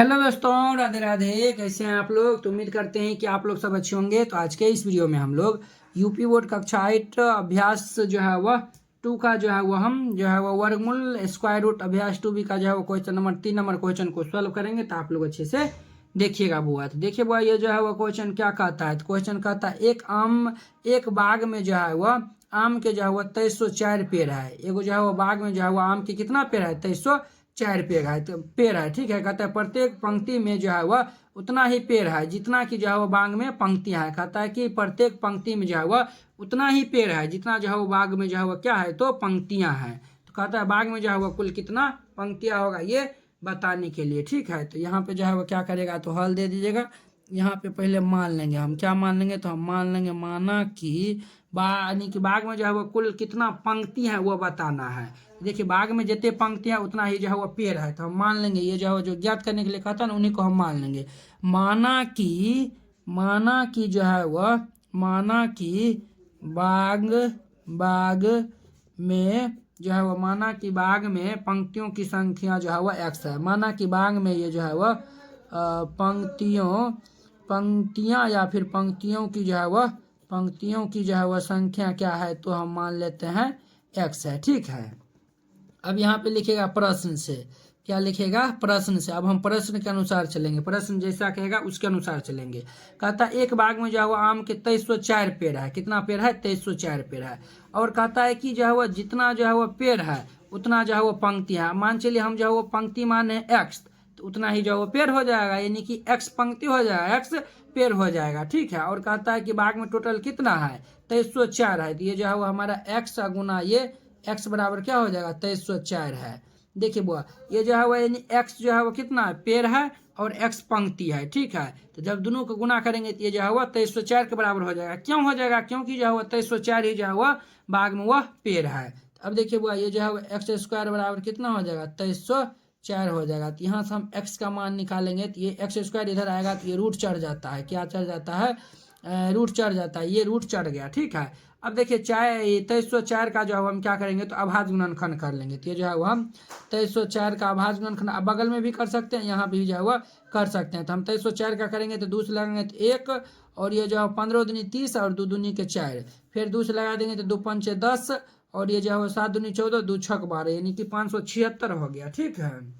Hello दोस्तों, राधे राधे। कैसे हैं आप लोग? तो उम्मीद करते हैं कि आप लोग सब अच्छे होंगे। तो आज के इस वीडियो में हम लोग यूपी बोर्ड कक्षा 8 अभ्यास जो है वह 2 का जो है वह हम जो है वह वर्गमूल स्क्वायर रूट अभ्यास 2B का जो है वो क्वेश्चन नंबर 3 नंबर क्वेश्चन को सॉल्व करेंगे। तो आप लोग अच्छे से देखिएगा बुआ। तो देखिए बुआ, ये जो है वह क्वेश्चन क्या कहता है। तो क्वेश्चन कहता है एक बाग में जो है वह आम के जो है वह 2304 पेड़ है। एगो जो है वह बाग में जो है वह आम के कितना पेड़ है? 2304 पेड़ है। ठीक है। कहता है प्रत्येक पंक्ति में जो है वह उतना ही पेड़ है जितना कि जो है वह बाग में पंक्तियां है। कहता है कि प्रत्येक पंक्ति में जो है वह उतना ही पेड़ है जितना जो है वो बाग में जो है वह क्या है, तो पंक्तियां हैं। तो कहता है बाग में जो है वह कुल कितना पंक्तियां होगा ये बताने के लिए। ठीक है। तो यहाँ पे जो है वो क्या करेगा, तो हल दे दीजिएगा। यहाँ पे पहले मान लेंगे हम, क्या मान लेंगे, तो हम मान लेंगे माना कि यानी कि बाग में जो है वो कुल कितना पंक्ति है वो बताना है। देखिए बाग में जितने पंक्तियां उतना ही जो है वो पेड़ है। तो हम मान लेंगे ये जो है जो ज्ञात करने के लिए कहता है ना, उन्हीं को हम मान लेंगे। माना कि जो है वह माना कि बाग बाग में जो है वह माना कि बाग में पंक्तियों की संख्या जो है वह x है। माना कि बाग में ये जो है वह पंक्तियां या फिर पंक्तियों की जो है वह संख्या क्या है, तो हम मान लेते हैं x है। ठीक है। अब यहाँ पे लिखेगा प्रश्न से, क्या लिखेगा? प्रश्न से। अब हम प्रश्न के अनुसार चलेंगे, प्रश्न जैसा कहेगा उसके अनुसार चलेंगे। कहता है एक बाग में जो है वो आम के 2304 पेड़ है। कितना पेड़ है? 2304 पेड़ है। और कहता है कि जो है वो जितना जो है वो पेड़ है उतना जो है वो पंक्ति है। मान चलिए हम जो है वो पंक्ति माने x, तो उतना ही जो है वो पेड़ हो जाएगा, यानी कि x पंक्ति हो जाएगा, x पेड़ हो जाएगा। ठीक है। और कहता है कि बाग में टोटल कितना है? 2304 है। तो ये जो है वो हमारा x गुना ये x बराबर क्या हो जाएगा? 2304 है। देखिए बुआ, ये जो है वो यानी x जो है वो कितना है? पेड़ है और x पंक्ति है। ठीक है। तो जब दोनों को गुना करेंगे तो ये जो है वो 2304 के बराबर हो जाएगा। क्यों हो जाएगा? क्योंकि जो है वो 2304 ही जो है वह बाग में वह पेड़ है। तो अब देखिए बुआ, ये जो है वो x स्क्वायर बराबर कितना हो जाएगा? 2304 हो जाएगा। तो यहाँ से हम x का मान निकालेंगे तो ये x स्क्वायर इधर आएगा तो ये रूट चढ़ जाता है। क्या चढ़ जाता है? रूट चढ़ जाता है। ये रूट चढ़ गया। ठीक है। अब देखिए 2304 का जो है हम क्या करेंगे, तो अभाज्य गुणनखंड कर लेंगे। तो ये जो है वो हम 2304 का अभाज्य गुणनखंड अब बगल में भी कर सकते हैं, यहाँ भी जो है वो कर सकते हैं। तो हम 2304 का करेंगे तो 2 से लगाएंगे तो 1, और ये जो है 15 दूनी 30 और 2 दूनी के 4, फिर 2 से लगा देंगे तो 2 पंचे 10, और ये जो है वो 7 दूनी 14, 2 छक 12, यानी कि 576 हो गया। ठीक है।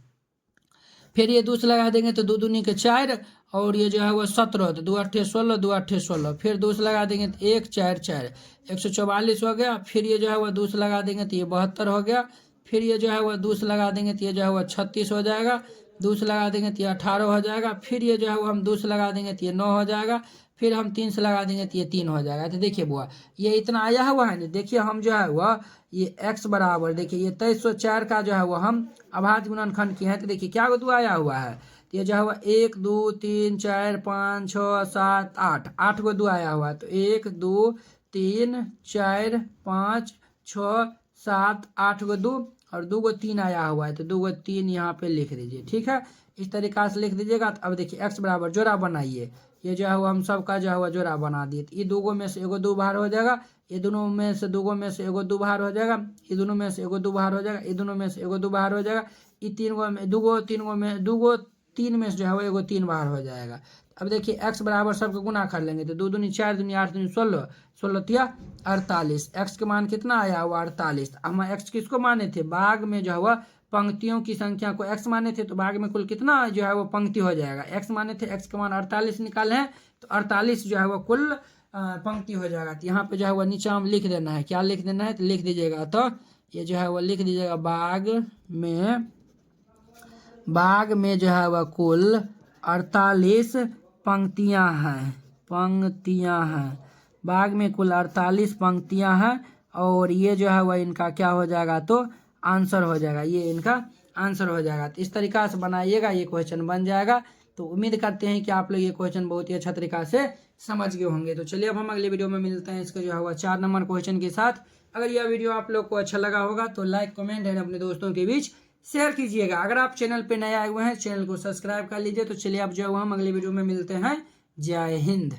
फिर ये 2 से लगा देंगे तो 2 दूनी के 4, और ये जो है वो 17, तो 2 अट्ठे 16, 2 अट्ठे 16, फिर 2 से लगा देंगे तो 1 4 4, 144 हो गया। फिर ये जो है वो 2 से लगा देंगे तो ये 72 हो गया। फिर ये जो है वो 2 से लगा देंगे तो ये जो है वो 36 हो जाएगा। 2 से लगा देंगे तो ये 18 हो जाएगा। फिर ये जो है वो हम 2 से लगा देंगे तो ये 9 हो जाएगा। फिर हम 3 से लगा देंगे तो ये 3 हो जाएगा। तो देखिए बुआ, ये इतना आया हुआ है ना। देखिए हम जो है वह ये x बराबर, देखिए ये 2304 का जो है वो हम अभाज्य गुणनखंड किए हैं। तो देखिए क्या दो आया हुआ है, तो ये जो है वो 1 2 3 4 5 6 7 8 गो 2 आया हुआ है। तो 1 2 3 4 5 6 7 8 गो 2 और 2 गो 3 आया हुआ है। तो 2 गो 3 यहाँ पे लिख दीजिए। ठीक है। इस तरीका से लिख दीजिएगा। तो अब देखिए x बराबर जोड़ा बनाइए। ये जो है वो हम सबका जो है वो जोड़ा बना दिए। तो ये 2 गो में से एगो 2 बाहर हो जाएगा, ये दोनों में से 2 गो में से एगो 2 बाहर हो जाएगा, ये दोनों में से एगो 2 बाहर हो जाएगा, ये दोनों में से एगो 2 बाहर हो जाएगा, ये 3 गो में 2 गो 3 गो में 2 गो 3 में से जो है वो एगो 3 बाहर हो जाएगा। अब देखिए x बराबर सबको गुना कर लेंगे तो 2 दूनी 4 दूनी 8 दूनी 16, 16 तिया 48। x के मान कितना आया हुआ? 48। हम x किसको माने थे? बाग में जो है वह पंक्तियों की संख्या को x माने थे। तो बाग में कुल कितना जो है वो पंक्ति हो जाएगा? x माने थे, x के मान 48 निकाले हैं, तो 48 जो है वो कुल पंक्ति हो जाएगा। तो यहाँ पे जो है वो नीचे हम लिख देना है। क्या लिख देना है? तो लिख दीजिएगा, तो ये जो है वो लिख दीजिएगा बाग में जो है वह कुल 48 पंक्तियां हैं। बाग में कुल 48 पंक्तियां हैं, और ये जो है वह इनका क्या हो जाएगा, तो आंसर हो जाएगा। ये इनका आंसर हो जाएगा। तो इस तरीका से बनाइएगा, ये क्वेश्चन बन जाएगा। तो उम्मीद करते हैं कि आप लोग ये क्वेश्चन बहुत ही अच्छा तरीका से समझ गए होंगे। तो चलिए अब हम अगले वीडियो में मिलते हैं इसका जो है 4 नंबर क्वेश्चन के साथ। अगर यह वीडियो आप लोग को अच्छा लगा होगा तो लाइक कमेंट एंड अपने दोस्तों के बीच शेयर कीजिएगा। अगर आप चैनल पे नए आए हुए हैं, चैनल को सब्सक्राइब कर लीजिए। तो चलिए अब जो है हम अगले वीडियो में मिलते हैं। जय हिंद।